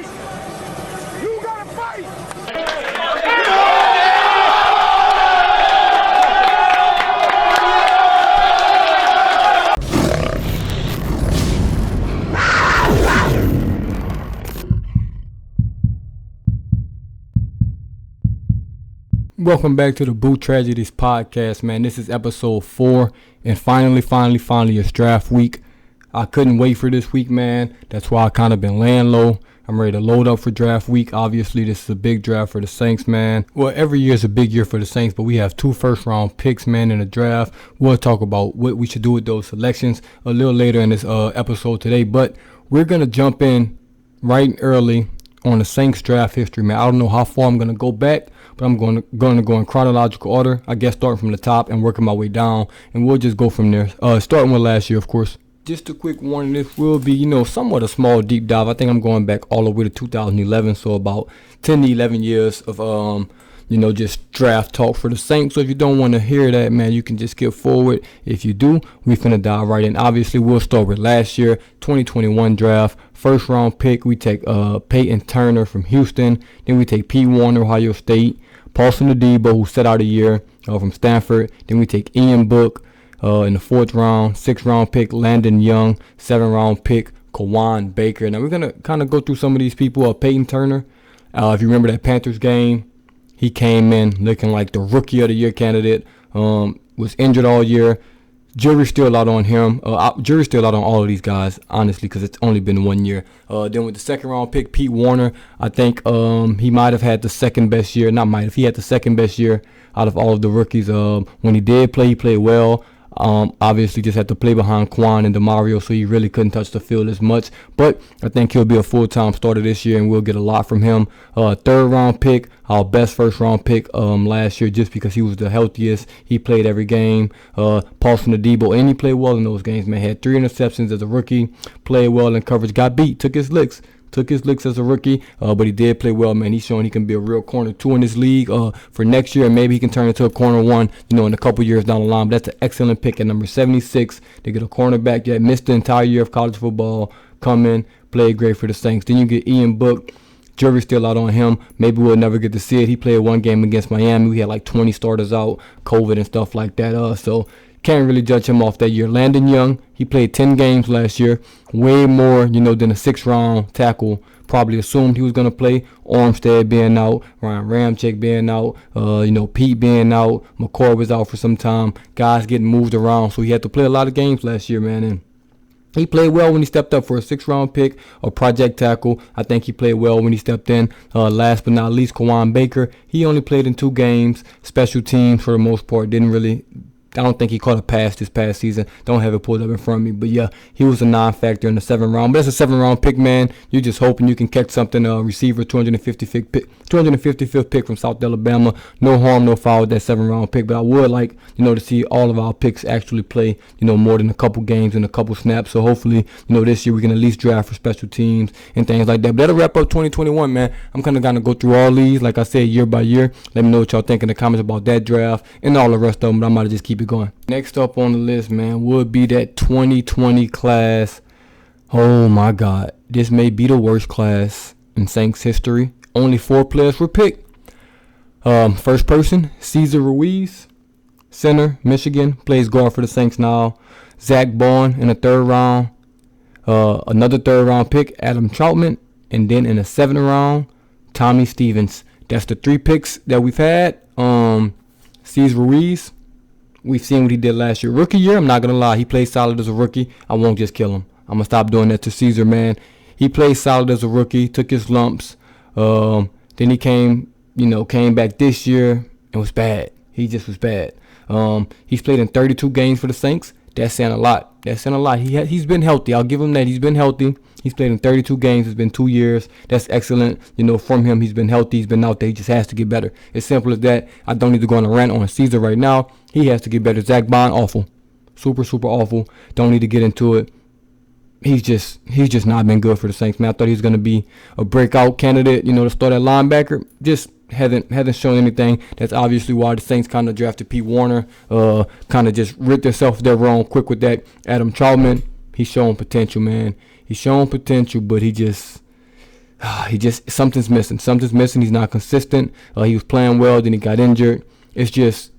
fight! You gotta fight! Welcome back to the DaBoot Tragedies podcast, man. This is episode 4, and finally, it's draft week. I couldn't wait for this week, man. That's why I kind of been laying low. I'm ready to load up for draft week. Obviously, this is a big draft for the Saints, man. Well, every year is a big year for the Saints, but we have 2 first-round picks, man, in the draft. We'll talk about what we should do with those selections a little later in this episode today, but we're going to jump in right early on the Saints draft history, man. I don't know how far I'm going to go back, but I'm going to go in chronological order, I guess, starting from the top and working my way down, and we'll just go from there, starting with last year, of course. Just a quick warning, this will be, somewhat a small deep dive. I think I'm going back all the way to 2011, so about 10 to 11 years of, just draft talk for the Saints. So if you don't want to hear that, man, you can just skip forward. If you do, we finna dive right in. Obviously, we'll start with last year, 2021 draft. First round pick, we take Peyton Turner from Houston. Then we take P. Warner, Ohio State. Paulson DaDebo, who set out a year from Stanford. Then we take Ian Book in the 4th round. 6th round pick, Landon Young. 7th round pick, Kawaii Baker. Now we're going to kind of go through some of these people. Peyton Turner, if you remember that Panthers game, he came in looking like the rookie of the year candidate. Was injured all year. Jury's still out on him. Jury's still out on all of these guys, honestly, because it's only been 1 year. Then with the 2nd round pick, Pete Warner, I think he might have had the second best year. Not might have. He had the second best year out of all of the rookies. When he did play, he played well. Obviously just had to play behind Quan and DeMario, so he really couldn't touch the field as much. But I think he'll be a full-time starter this year, and we'll get a lot from him. 3rd round pick, our best first round pick last year, just because he was the healthiest. He played every game. Paulson DaDebo, and he played well in those games, man. Had 3 interceptions as a rookie. Played well in coverage. Got beat. Took his licks as a rookie, but he did play well, man. He's showing he can be a real corner 2 in this league for next year, and maybe he can turn into a corner 1, in a couple years down the line. But that's an excellent pick at number 76. They get a cornerback that missed the entire year of college football, come in, played great for the Saints. Then you get Ian Book. Jury's still out on him. Maybe we'll never get to see it. He played 1 game against Miami. We had like 20 starters out, COVID and stuff like that. So can't really judge him off that year. Landon Young, he played 10 games last year, way more, than a 6th round tackle. Probably assumed he was going to play. Armstead being out, Ryan Ramczyk being out, Pete being out, Mccoy was out for some time. Guys getting moved around, so he had to play a lot of games last year, man. And he played well when he stepped up for a 6th round pick, a project tackle. I think he played well when he stepped in. Last but not least, Kawaii Baker. He only played in 2 games, special teams for the most part. I don't think he caught a pass this past season. Don't have it pulled up in front of me. But, yeah, he was a non-factor in the 7th round. But that's a 7th round pick, man. You're just hoping you can catch something. Receiver, 255th pick from South Alabama. No harm, no foul with that 7th round pick. But I would like, to see all of our picks actually play, more than a couple games and a couple snaps. So, hopefully, this year we can at least draft for special teams and things like that. But that'll wrap up 2021, man. I'm kind of going to go through all these, like I said, year by year. Let me know what y'all think in the comments about that draft and all the rest of them. But I might just keep it going. Next up on the list, man, would be that 2020 class. Oh my God, this may be the worst class in Saints history. Only 4 players were picked. First person, Cesar Ruiz, center, Michigan, plays guard for the Saints now. Zach Bond in the 3rd round. Another 3rd round pick, Adam Troutman, and then in the 7th round, Tommy Stevens. That's the 3 picks that we've had. Cesar Ruiz. We've seen what he did last year. Rookie year, I'm not going to lie. He played solid as a rookie. I won't just kill him. I'm going to stop doing that to Cesar, man. He played solid as a rookie, took his lumps. Then he came back this year and was bad. He just was bad. He's played in 32 games for the Saints. That's saying a lot. He's been healthy. I'll give him that. He's been healthy. He's played in 32 games. It's been 2 years. That's excellent. From him, he's been healthy. He's been out there. He just has to get better. It's simple as that. I don't need to go on a rant on Cesar right now. He has to get better. Zach Bond, awful. Super, super awful. Don't need to get into it. He's just not been good for the Saints, man. I thought he was going to be a breakout candidate, to start at linebacker. Just hasn't shown anything. That's obviously why the Saints kind of drafted Pete Warner. Kind of just ripped themselves their wrong quick with that. Adam Troutman, he's showing potential, man. He's showing potential, but he just something's missing. Something's missing. He's not consistent. He was playing well, then he got injured. It's just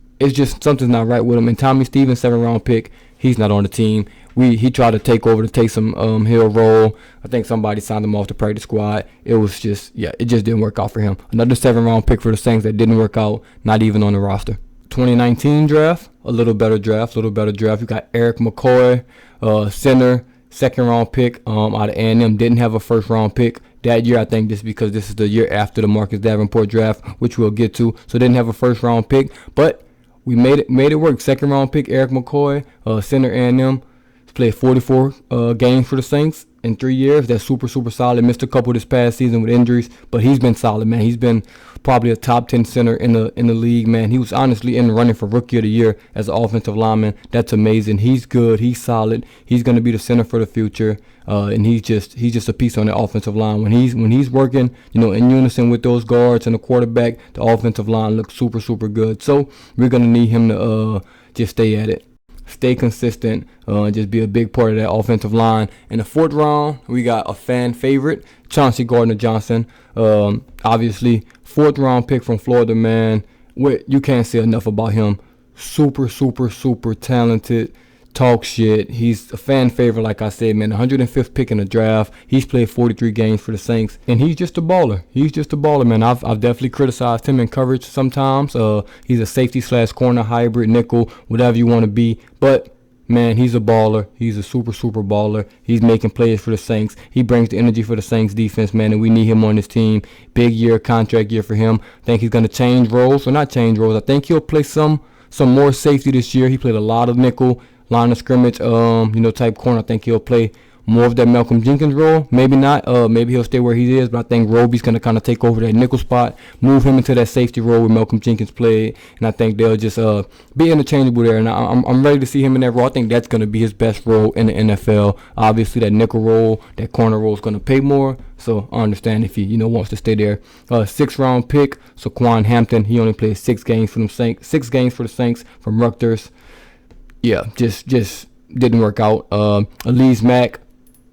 something's not right with him. And Tommy Stevens, 7th-round pick, he's not on the team. He tried to take over the Taysom Hill role. I think somebody signed him off the practice squad. It just didn't work out for him. Another 7th-round pick for the Saints that didn't work out, not even on the roster. 2019 draft, a little better draft. You got Eric McCoy, center, 2nd-round pick out of A&M. Didn't have a 1st-round pick that year. I think this because this is the year after the Marcus Davenport draft, which we'll get to. So didn't have a 1st-round pick, but we made it work. 2nd-round pick, Eric McCoy, center, A&M. He's played 44 games for the Saints in 3 years. That's super solid. Missed a couple this past season with injuries, but he's been solid, man. He's been probably a top 10 center in the league, man. He was honestly in the running for Rookie of the Year as an offensive lineman. That's amazing. He's good. He's solid. He's going to be the center for the future, and he's just a piece on the offensive line. When he's working, in unison with those guards and the quarterback, the offensive line looks super good. So we're going to need him to just stay at it. Stay consistent, and just be a big part of that offensive line. In the 4th round, we got a fan favorite, Chauncey Gardner-Johnson. Obviously, 4th-round pick from Florida, man. You can't say enough about him. Super talented. Talk shit. He's a fan favorite, like I said, man. 105th pick in the draft. He's played 43 games for the Saints, and he's just a baller. Man. I've definitely criticized him in coverage sometimes. He's a safety/corner hybrid, nickel, whatever you want to be. But man, he's a baller. He's a super baller. He's making plays for the Saints. He brings the energy for the Saints defense, man, and we need him on this team. Big year, contract year for him. I think he's gonna change roles, or not change roles. I think he'll play some more safety this year. He played a lot of nickel, line of scrimmage, type corner. I think he'll play more of that Malcolm Jenkins role. Maybe not. Maybe he'll stay where he is, but I think Roby's going to kind of take over that nickel spot, move him into that safety role where Malcolm Jenkins played, and I think they'll just be interchangeable there. And I'm ready to see him in that role. I think that's going to be his best role in the NFL. Obviously, that nickel role, that corner role is going to pay more, so I understand if he wants to stay there. 6th-round pick, Saquon Hampton. He only played 6 games for the Saints from Rutgers. Yeah, just didn't work out. Elise Mack,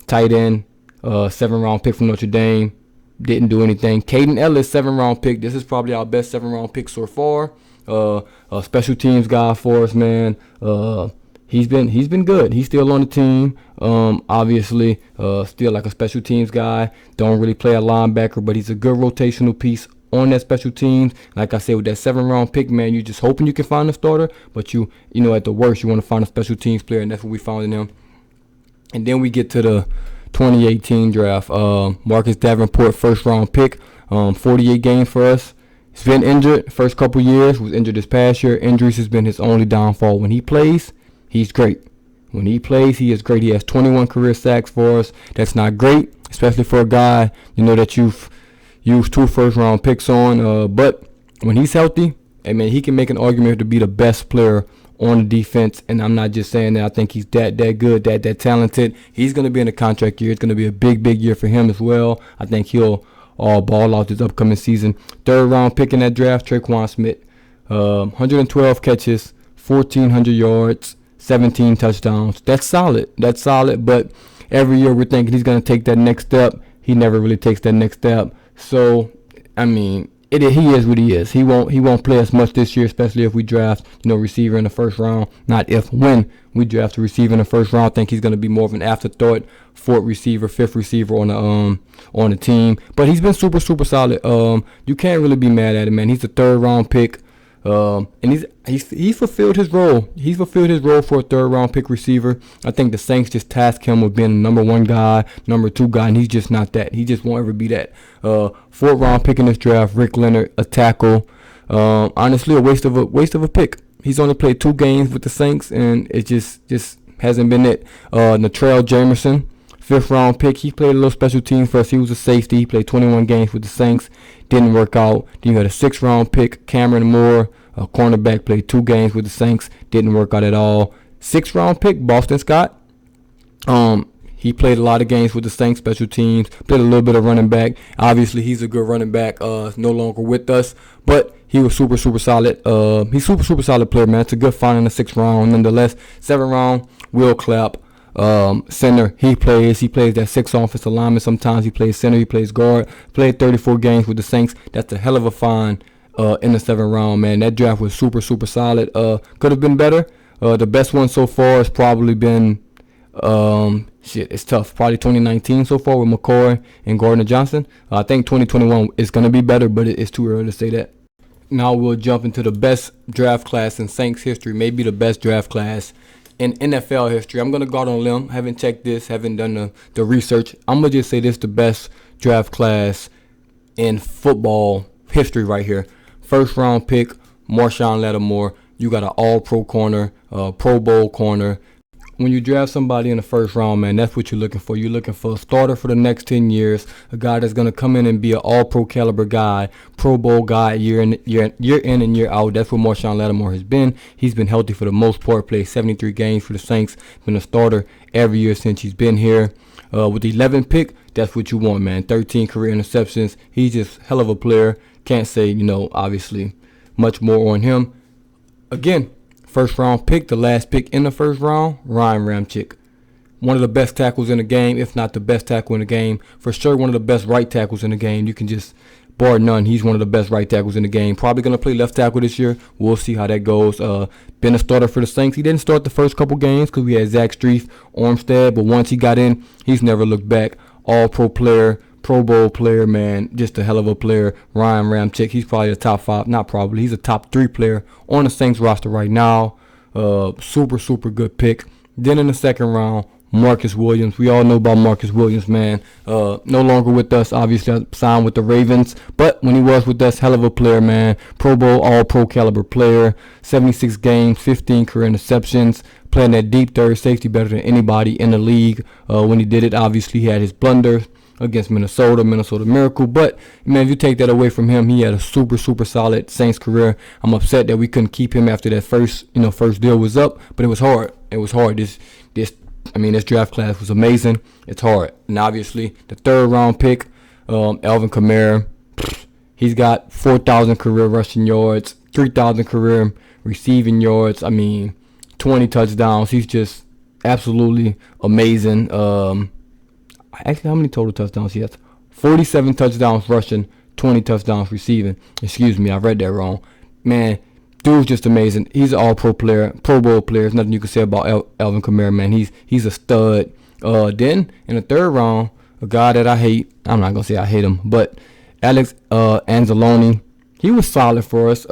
tight end, 7th-round pick from Notre Dame, didn't do anything. Caden Ellis, 7th-round pick. This is probably our best 7th-round pick so far. A special teams guy for us, man. He's been good. He's still on the team. Obviously, still like a special teams guy. Don't really play a linebacker, but he's a good rotational piece on that special teams. Like I said, with that 7th-round pick, man, you're just hoping you can find a starter, but you at the worst, you want to find a special teams player, and that's what we found in him. And then we get to the 2018 draft. Marcus Davenport, 1st-round pick, 48 games for us. He's been injured first couple years, was injured this past year. Injuries has been his only downfall. When he plays, he's great. When he plays, he is great. He has 21 career sacks for us. That's not great, especially for a guy, that you've used 2 1st-round picks on. But when he's healthy, man, he can make an argument to be the best player on the defense. And I'm not just saying that. I think he's that good, that talented. He's going to be in a contract year. It's going to be a big year for him as well. I think he'll ball out this upcoming season. 3rd-round pick in that draft, Traquan Smith. 112 catches, 1,400 yards, 17 touchdowns. That's solid. But every year we're thinking he's going to take that next step. He never really takes that next step. So, I mean, he is what he is. He won't play as much this year, especially if we draft, receiver in the 1st round. Not if, when we draft a receiver in the 1st round. I think he's going to be more of an afterthought, 4th receiver, 5th receiver on the team. But he's been super solid. You can't really be mad at him, man. He's a 3rd-round pick. And he's fulfilled his role. He's fulfilled his role for a 3rd-round pick receiver. I think the Saints just tasked him with being the number 1 guy, number 2 guy, and he's just not that. He just won't ever be that. 4th-round pick in this draft, Rick Leonard, a tackle. Honestly, a waste of a pick. He's only played 2 games with the Saints, and it just hasn't been it. Natrell Jamerson, 5th-round pick. He played a little special teams for us. He was a safety. He played 21 games with the Saints. Didn't work out. Then you had a 6th-round pick, Cameron Moore, a cornerback, played 2 games with the Saints. Didn't work out at all. 6th-round pick, Boston Scott. He played a lot of games with the Saints, special teams. Played a little bit of running back. Obviously, he's a good running back. No longer with us, but he was super solid. He's super solid player, man. It's a good find in the 6th round. Nonetheless, 7th round, Will Clapp. Center, he plays that 6 offensive lineman. Sometimes he plays center, he plays guard. Played 34 games with the Saints. That's a hell of a find in the 7th round, man. That draft was super, super solid. Could have been better. The best one so far has probably been, it's tough. Probably 2019 so far with Mccoy and Gardner-Johnson. I think 2021 is going to be better, but it's too early to say that. Now we'll jump into the best draft class in Saints history, maybe the best draft class in NFL history. I'm going to go out on a limb. Haven't checked this, haven't done the research. I'm going to just say this the best draft class in football history right here. 1st round pick, Marshawn Lattimore. You got an all-pro corner, Pro Bowl corner. When you draft somebody in the 1st round, man, that's what you're looking for. You're looking for a starter for the next 10 years, a guy that's going to come in and be an all-pro caliber guy, Pro Bowl guy year in and year out. That's what Marshawn Lattimore has been. He's been healthy for the most part, played 73 games for the Saints, been a starter every year since he's been here. With the 11th pick, that's what you want, man. 13 career interceptions. He's just hell of a player. Can't say, obviously much more on him. Again, 1st round pick, the last pick in the 1st round, Ryan Ramczyk. One of the best tackles in the game, if not the best tackle in the game. For sure, one of the best right tackles in the game. You can just, bar none, he's one of the best right tackles in the game. Probably going to play left tackle this year. We'll see how that goes. Been a starter for the Saints. He didn't start the first couple games because we had Zach Strief, Armstead. But once he got in, he's never looked back. All-pro player. Pro Bowl player, man, just a hell of a player. Ryan Ramczyk, he's probably a top 5, not probably, he's a top 3 player on the Saints roster right now. Super, super good pick. Then in the 2nd round, Marcus Williams. We all know about Marcus Williams, man. No longer with us, obviously signed with the Ravens, but when he was with us, hell of a player, man. Pro Bowl, all-pro caliber player. 76 games, 15 career interceptions. Playing that deep third safety better than anybody in the league. When he did it, obviously he had his blunders against Minnesota Miracle. But, man, if you take that away from him, he had a super, super solid Saints career. I'm upset that we couldn't keep him after that first deal was up. But it was hard. This draft class was amazing. It's hard. And obviously, the 3rd round pick, Alvin Kamara, he's got 4,000 career rushing yards, 3,000 career receiving yards. 20 touchdowns. He's just absolutely amazing. Actually, how many total touchdowns he has? 47 touchdowns rushing, 20 touchdowns receiving. Excuse me, I read that wrong. Man, dude's just amazing. He's an all-pro player, Pro Bowl player. There's nothing you can say about Alvin Kamara, man. He's a stud. Then, in the 3rd round, a guy that I hate. I'm not going to say I hate him, but Alex Anzalone. He was solid for us.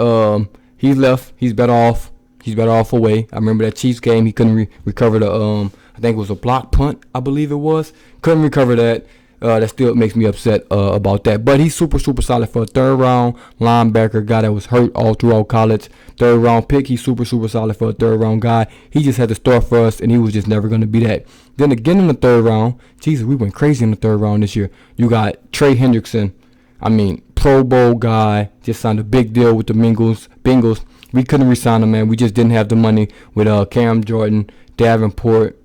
He left. He's better off. He's better off away. I remember that Chiefs game. He couldn't recover the I think it was a block punt, I believe it was. Couldn't recover that. That still makes me upset about that. But he's super, super solid for a 3rd round linebacker, guy that was hurt all throughout college. 3rd round pick, he's super, super solid for a 3rd round guy. He just had to start for us, and he was just never going to be that. Then again in the 3rd round, Jesus, we went crazy in the 3rd round this year. You got Trey Hendrickson. Pro Bowl guy, just signed a big deal with the Bengals. We couldn't re-sign him, man. We just didn't have the money with Cam Jordan, Davenport,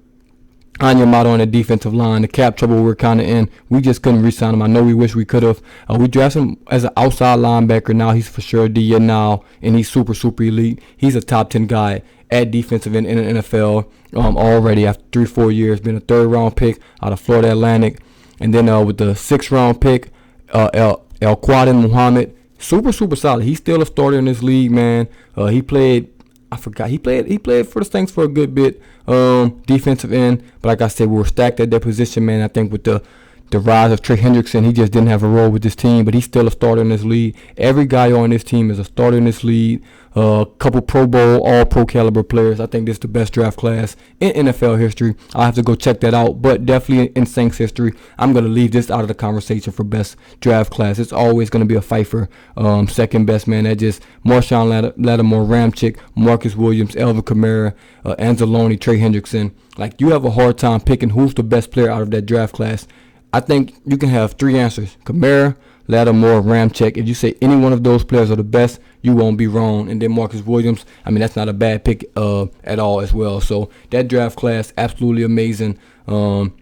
Anyamato on the defensive line, the cap trouble we were kind of in. We just couldn't re-sign him. I know we wish we could have. We drafted him as an outside linebacker. Now he's for sure a D now, and he's super, super elite. He's a top 10 guy at defensive in the NFL already after 3-4 years. Been a 3rd round pick out of Florida Atlantic. And then with the 6th round pick, El Quadin Muhammad. Super, super solid. He's still a starter in this league, man. He played for the Saints for a good bit, defensive end. But like I said, we were stacked at that position, man. I think with the rise of Trey Hendrickson, he just didn't have a role with this team, but he's still a starter in this league. Every guy on this team is a starter in this league. A couple Pro Bowl, all-pro caliber players. I think this is the best draft class in NFL history. I'll have to go check that out, but definitely in Saints history. I'm going to leave this out of the conversation for best draft class. It's always going to be a fight for second best, man. That just Marshawn Lattimore, Ramczyk, Marcus Williams, Alvin Kamara, Anzalone, Trey Hendrickson. Like, you have a hard time picking who's the best player out of that draft class. I think you can have 3 answers: Kamara, Lattimore, Ramczyk. If you say any one of those players are the best, you won't be wrong. And then Marcus Williams, that's not a bad pick at all as well. So that draft class, absolutely amazing. And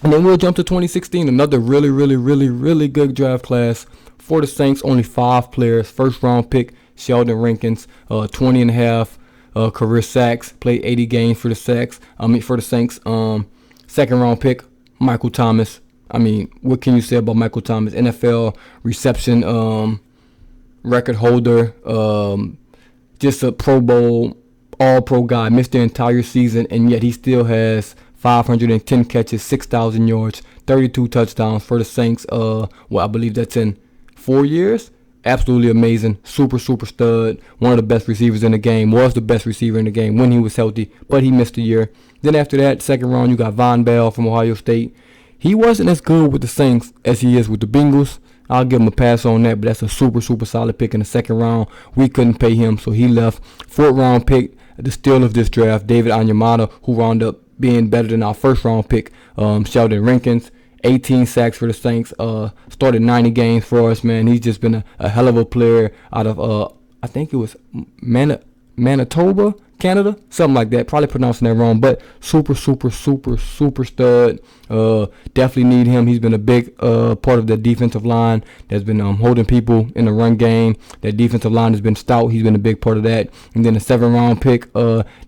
then we'll jump to 2016, another really, really, really, really good draft class for the Saints. Only 5 players. 1st round pick, Sheldon Rankins, 20 and a half career sacks. Played 80 games for the Saints. Second round pick, Michael Thomas. I mean, what can you say about Michael Thomas? NFL reception record holder. Just a Pro Bowl, All-Pro guy. Missed the entire season, and yet he still has 510 catches, 6,000 yards, 32 touchdowns for the Saints. I believe that's in 4 years. Absolutely amazing. Super stud. One of the best receivers in the game. Was the best receiver in the game when he was healthy, but he missed a year. Then after that, second round, you got Von Bell from Ohio State. He wasn't as good with the Saints as he is with the Bengals. I'll give him a pass on that, but that's a super solid pick in the second round. We couldn't pay him, so he left. Fourth round pick, the steal of this draft, David Onyemata, who wound up being better than our first round pick, Sheldon Rankins. 18 sacks for the Saints. Started 90 games for us, man. He's just been a hell of a player out of, I think it was Manitoba, Canada, something like that. Probably pronouncing that wrong, but super stud. Definitely need him. He's been a big part of the defensive line that's been holding people in the run game. That defensive line has been stout. He's been a big part of that. And then the 7th round pick,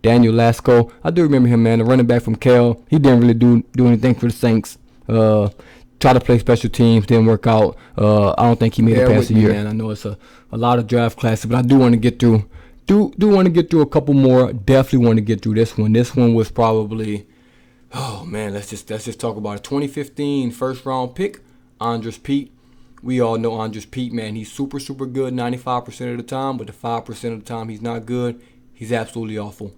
Daniel Lasco. I do remember him, man. The running back from Cal. He didn't really do anything for the Saints. Try to play special teams, didn't work out. I don't think he made it past a year. Man, I know it's a lot of draft classes, but I do want to get through. Do want to get through a couple more. Definitely want to get through this one. This one was probably, oh man, let's just talk about it. 2015 first round pick, Andres Pete. We all know Andres Pete, man. He's super good 95% of the time, but the 5% of the time he's not good. He's absolutely awful.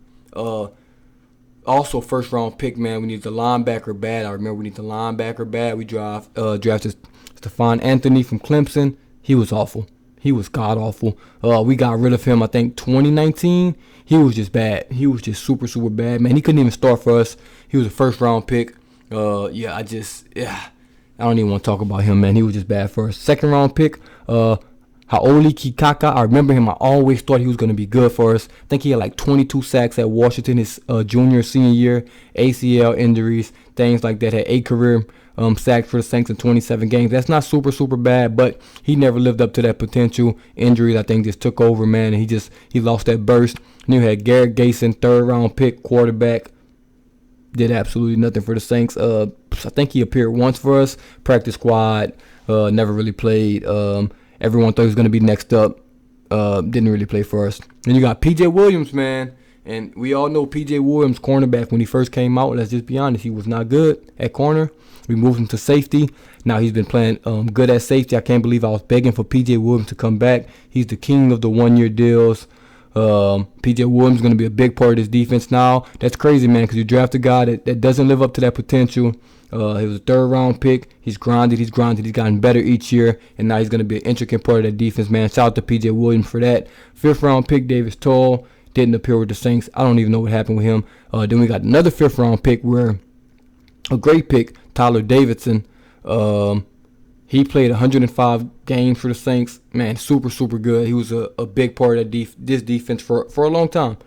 Also, first round pick, man. We need the linebacker bad. I remember we need the linebacker bad. We drafted Stephon Anthony from Clemson. He was awful. He was god awful. We got rid of him, I think, 2019. He was just bad. He was just super bad, man. He couldn't even start for us. He was a first round pick. I don't even want to talk about him, man. He was just bad for us. Second round pick, Haoli Kikaka. I remember him. I always thought he was going to be good for us. I think he had like 22 sacks at Washington his senior year. ACL injuries, things like that. Had 8 career sacks for the Saints in 27 games. That's not super bad, but he never lived up to that potential. Injuries, I think, just took over, man. And he lost that burst. And you had Garrett Gayson, 3rd round pick, quarterback. Did absolutely nothing for the Saints. I think he appeared once for us. Practice squad. Never really played. Everyone thought he was going to be next up. Didn't really play for us. Then you got P.J. Williams, man. And we all know P.J. Williams, cornerback, when he first came out. Let's just be honest. He was not good at corner. We moved him to safety. Now he's been playing good at safety. I can't believe I was begging for P.J. Williams to come back. He's the king of the one-year deals. P.J. Williams is going to be a big part of this defense now. That's crazy, man, because you draft a guy that doesn't live up to that potential. He was a 3rd round pick. He's grinded. He's gotten better each year, and now he's going to be an intricate part of that defense, man. Shout out to P.J. Williams for that. 5th round pick, Davis Toll. Didn't appear with the Saints. I don't even know what happened with him. Then we got another 5th round pick where a great pick, Tyler Davidson. He played 105 games for the Saints. Man, super good. He was a big part of this defense for a long time.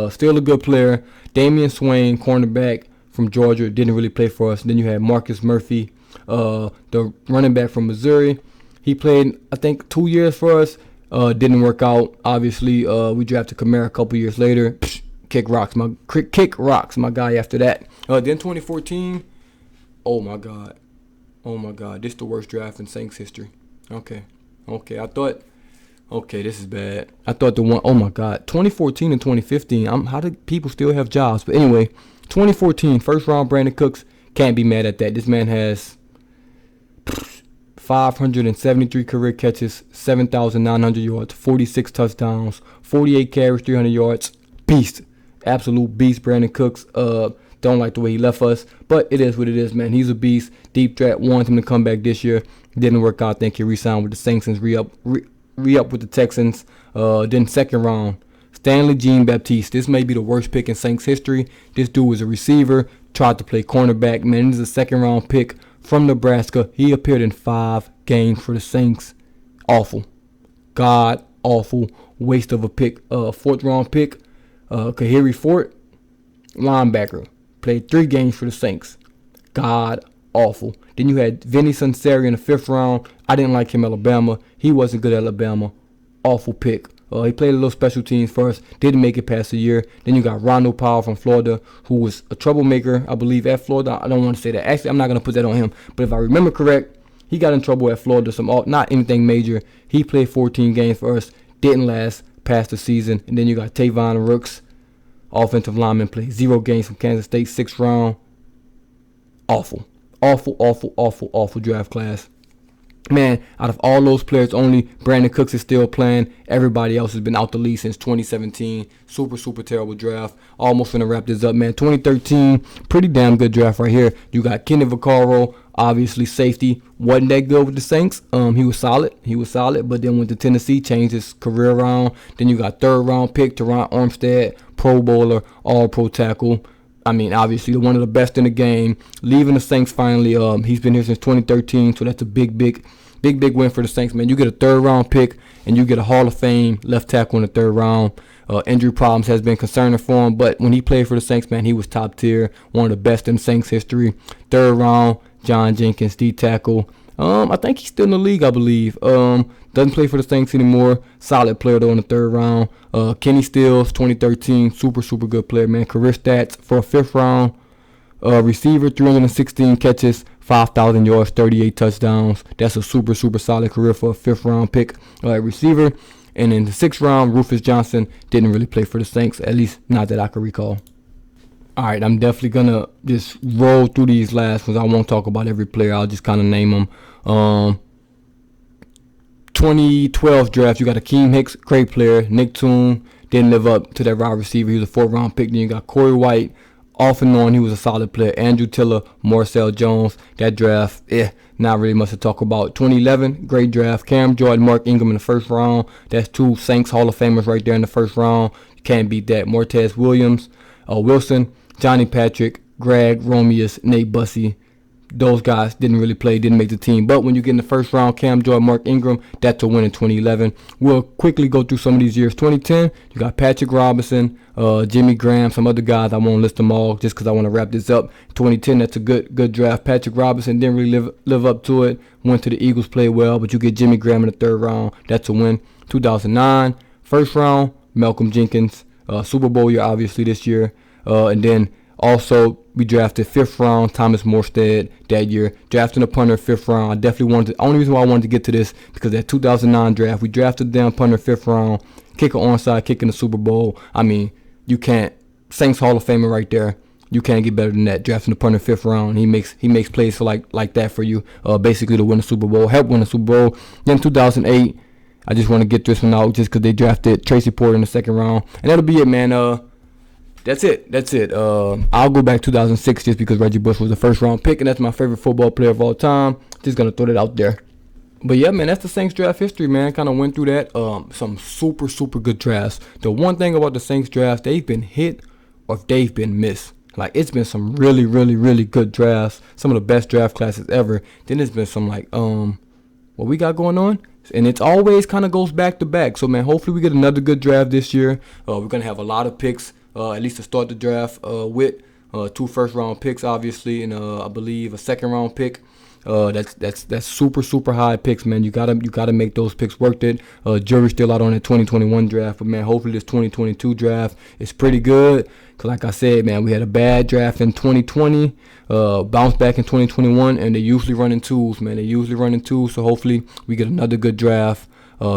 Still a good player. Damian Swain, cornerback from Georgia, didn't really play for us. Then you had Marcus Murphy, the running back from Missouri. He played, I think, 2 years for us. Didn't work out. Obviously, we drafted Kamara a couple years later. Kick rocks, my guy. After that, then 2014. Oh my God, this is the worst draft in Saints history. Okay, this is bad. I thought the one, oh my God, 2014 and 2015. How do people still have jobs? But anyway, 2014, first round, Brandon Cooks. Can't be mad at that. This man has 573 career catches, 7,900 yards, 46 touchdowns, 48 carries, 300 yards. Beast. Absolute beast, Brandon Cooks. Don't like the way he left us, but it is what it is, man. He's a beast. Deep draft, wanted him to come back this year. Didn't work out. I think he re-signed with the Saints and re-up with the Texans. Then 2nd round, Stanley Jean-Baptiste. This may be the worst pick in Saints history. This dude was a receiver, tried to play cornerback. Man, this is a 2nd round pick from Nebraska. He appeared in 5 games for the Saints. Awful. God awful. Waste of a pick. 4th round pick, Kahiri Fort, linebacker. Played 3 games for the Saints. God awful. Then you had Vinny Sunseri in the 5th round. I didn't like him at Alabama. He wasn't good at Alabama. Awful pick. He played a little special teams first, didn't make it past a year. Then you got Rondo Power from Florida, who was a troublemaker, I believe, at Florida. I don't want to say that. Actually, I'm not going to put that on him. But if I remember correct, he got in trouble at Florida, not anything major. He played 14 games for us, didn't last past the season. And then you got Tavon Rooks, offensive lineman, played 0 games from Kansas State, 6th round. Awful draft class. Man, out of all those players, only Brandon Cooks is still playing. Everybody else has been out the league since 2017. Super terrible draft. Almost gonna wrap this up, man. 2013, pretty damn good draft right here. You got Kenny Vaccaro, obviously safety. Wasn't that good with the Saints. He was solid, but then went to Tennessee, changed his career around. Then you got 3rd round pick, Teron Armstead, Pro Bowler, All-Pro tackle. I mean, obviously, one of the best in the game. Leaving the Saints finally. He's been here since 2013, so that's a big win for the Saints, man. You get a 3rd round pick, and you get a Hall of Fame left tackle in the 3rd round. Injury problems has been concerning for him, but when he played for the Saints, man, he was top tier. One of the best in Saints history. 3rd round, John Jenkins, D tackle. I think he's still in the league, I believe. Doesn't play for the Saints anymore. Solid player, though, in the 3rd round. Kenny Stills, 2013. Super good player, man. Career stats for a 5th round. Receiver, 316 catches, 5,000 yards, 38 touchdowns. That's a super solid career for a 5th round pick. Receiver. And in the 6th round, Rufus Johnson didn't really play for the Saints, at least not that I can recall. All right, I'm definitely going to just roll through these last ones. I won't talk about every player. I'll just kind of name them. 2012 draft, you got Akeem Hicks, great player. Nick Toon didn't live up to that wide receiver. He was a 4th round pick. Then you got Corey White, off and on. He was a solid player. Andrew Tiller, Marcel Jones. That draft, not really much to talk about. 2011, great draft. Cam Jordan, Mark Ingram in the 1st round. That's 2 Saints Hall of Famers right there in the 1st round. You can't beat that. Mortez Wilson, Johnny Patrick, Greg Romeus, Nate Bussey. Those guys didn't really play, didn't make the team. But when you get in the 1st round, Cam Jordan, Mark Ingram, that's a win in 2011. We'll quickly go through some of these years. 2010, you got Patrick Robinson, Jimmy Graham, some other guys. I won't list them all just because I want to wrap this up. 2010, that's a good draft. Patrick Robinson didn't really live up to it. Went to the Eagles, played well, but you get Jimmy Graham in the 3rd round. That's a win. 2009, 1st round, Malcolm Jenkins. Super Bowl year, obviously, this year. And then also, we drafted 5th round Thomas Morstead that year. Drafting a punter 5th round. I definitely wanted to. Only reason why I wanted to get to this because that 2009 draft, we drafted down punter 5th round, kicker onside, kick in the Super Bowl. I mean, you can't. Saints Hall of Famer right there. You can't get better than that. Drafting the punter 5th round. He makes plays for like that for you. Basically to win the Super Bowl, help win the Super Bowl. Then 2008, I just want to get this one out just because they drafted Tracy Porter in the 2nd round, and that'll be it, man. That's it. I'll go back 2006 just because Reggie Bush was the 1st round pick, and that's my favorite football player of all time. Just going to throw that out there. But yeah, man, that's the Saints draft history, man. Kind of went through that. Some super good drafts. The one thing about the Saints draft, they've been hit or they've been missed. Like, it's been some really good drafts. Some of the best draft classes ever. Then there's been some what we got going on? And it always kind of goes back to back. So, man, hopefully we get another good draft this year. We're going to have a lot of picks. At least to start the draft with 2 1st round picks, obviously, and I believe a 2nd round pick. That's super high picks, man. You gotta make those picks worth it. Jury's still out on the 2021 draft, but man, hopefully this 2022 draft is pretty good. Cause like I said, man, we had a bad draft in 2020, bounce back in 2021, and they usually run in twos, man. So hopefully we get another good draft.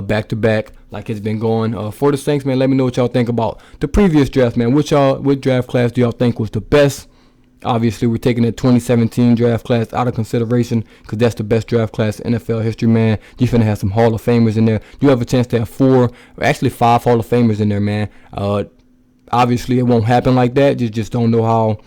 Back to back like it's been going for the Saints, man. Let me know what y'all think about the previous draft, man. What draft class do y'all think was the best? Obviously, we're taking that 2017 draft class out of consideration because that's the best draft class in NFL history, man. You're finna have some Hall of Famers in there. You have a chance to have 5 Hall of Famers in there, man. Obviously, it won't happen like that. You just don't know how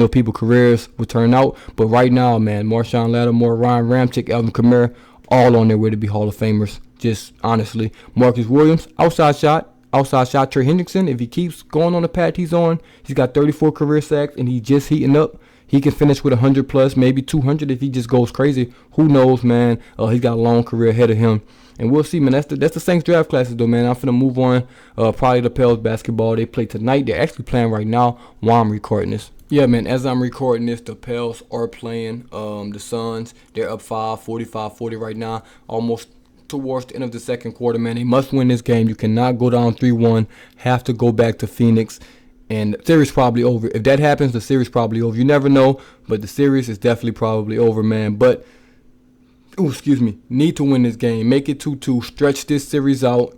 people's careers will turn out. But right now, man, Marshawn Lattimore, Ryan Ramczyk, Alvin Kamara, all on their way to be Hall of Famers. Just honestly, Marcus Williams, outside shot, Trey Hendrickson. If he keeps going on the path he's on, he's got 34 career sacks and he's just heating up. He can finish with 100 plus, maybe 200 if he just goes crazy. Who knows, man? He's got a long career ahead of him, and we'll see, man. That's the Saints draft classes, though, man. I'm finna move on. Probably the Pels basketball. They play tonight. They're actually playing right now while I'm recording this. Yeah, man, as I'm recording this, the Pels are playing the Suns. They're up 45-40 right now. Almost towards the end of the second quarter, man. They must win this game. You cannot go down 3-1. Have to go back to Phoenix. And the series probably over. If that happens, the series probably over. You never know, but the series is definitely probably over, man. But, need to win this game. Make it 2-2. Stretch this series out.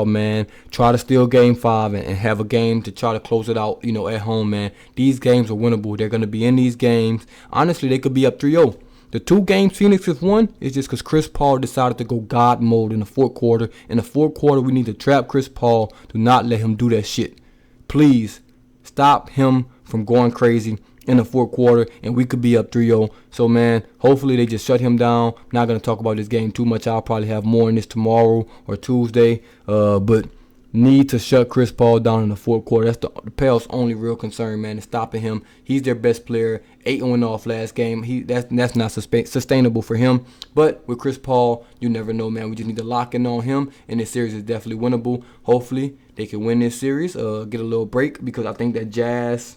Man. Try to steal game 5 and have a game to try to close it out, at home, man. These games are winnable. They're going to be in these games. Honestly, they could be up 3-0. The 2 games Phoenix has won is just because Chris Paul decided to go God mode in the fourth quarter. In the fourth quarter, we need to trap Chris Paul. Do not let him do that shit. Please stop him from going crazy in the fourth quarter, and we could be up 3-0. So, man, hopefully they just shut him down. I'm not going to talk about this game too much. I'll probably have more in this tomorrow or Tuesday. But need to shut Chris Paul down in the fourth quarter. That's the Pels' only real concern, man, is stopping him. He's their best player. 8-0 off last game. That's not sustainable for him. But with Chris Paul, you never know, man. We just need to lock in on him, and this series is definitely winnable. Hopefully they can win this series, get a little break, because I think that Jazz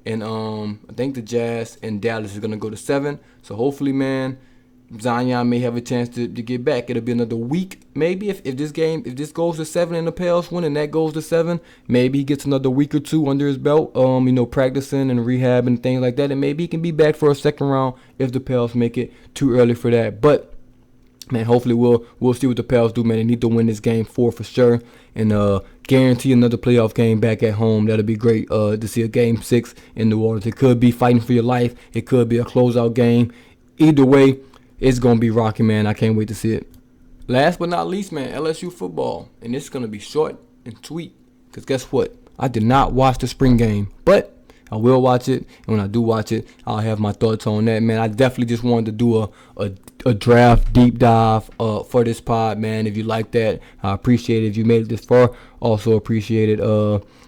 and Dallas is gonna go to 7. So hopefully, man, Zion may have a chance to get back. It'll be another week, maybe, if this goes to 7 and the Pels win and that goes to 7, maybe he gets another week or 2 under his belt, practicing and rehab and things like that, and maybe he can be back for a second round if the Pels make it too early for that. But, man, hopefully we'll see what the Pels do, man. They need to win this game 4 for sure, and guarantee another playoff game back at home. That'll be great to see a game 6 in New Orleans. It could be fighting for your life. It could be a closeout game. Either way, it's going to be rocking, man. I can't wait to see it. Last but not least, man, LSU football. And this is going to be short and sweet, because guess what? I did not watch the spring game, but I will watch it. And when I do watch it, I'll have my thoughts on that, man. I definitely just wanted to do a draft deep dive for this pod, man. If you like that, I appreciate it. If you made it this far, also appreciate it.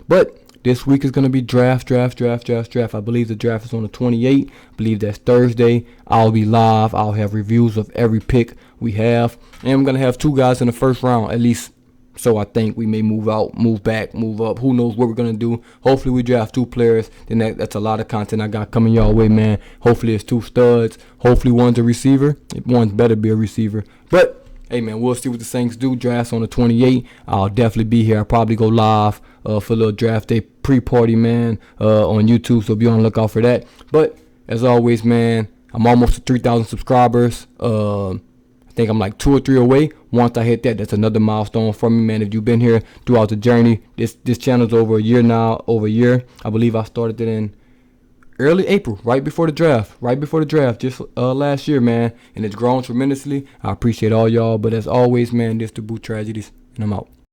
But this week is going to be draft. I believe the draft is on the 28th. I believe that's Thursday. I'll be live. I'll have reviews of every pick we have. And I'm going to have 2 guys in the first round, at least. So I think we may move out, move back, move up. Who knows what we're going to do. Hopefully we draft 2 players. Then that's a lot of content I got coming y'all way, man. Hopefully it's 2 studs. Hopefully one's a receiver. One's better be a receiver. But, hey, man, we'll see what the Saints do. Drafts on the 28th. I'll definitely be here. I'll probably go live for a little draft day pre-party, man, on YouTube. So be on the lookout for that. But, as always, man, I'm almost to 3,000 subscribers. I think I'm like 2 or 3 away. Once I hit that, that's another milestone for me, man. If you've been here throughout the journey, this channel's over a year now, I believe I started it in early April, right before the draft, just last year, man. And it's grown tremendously. I appreciate all y'all. But as always, man, this DaBoot Tragedies, and I'm out.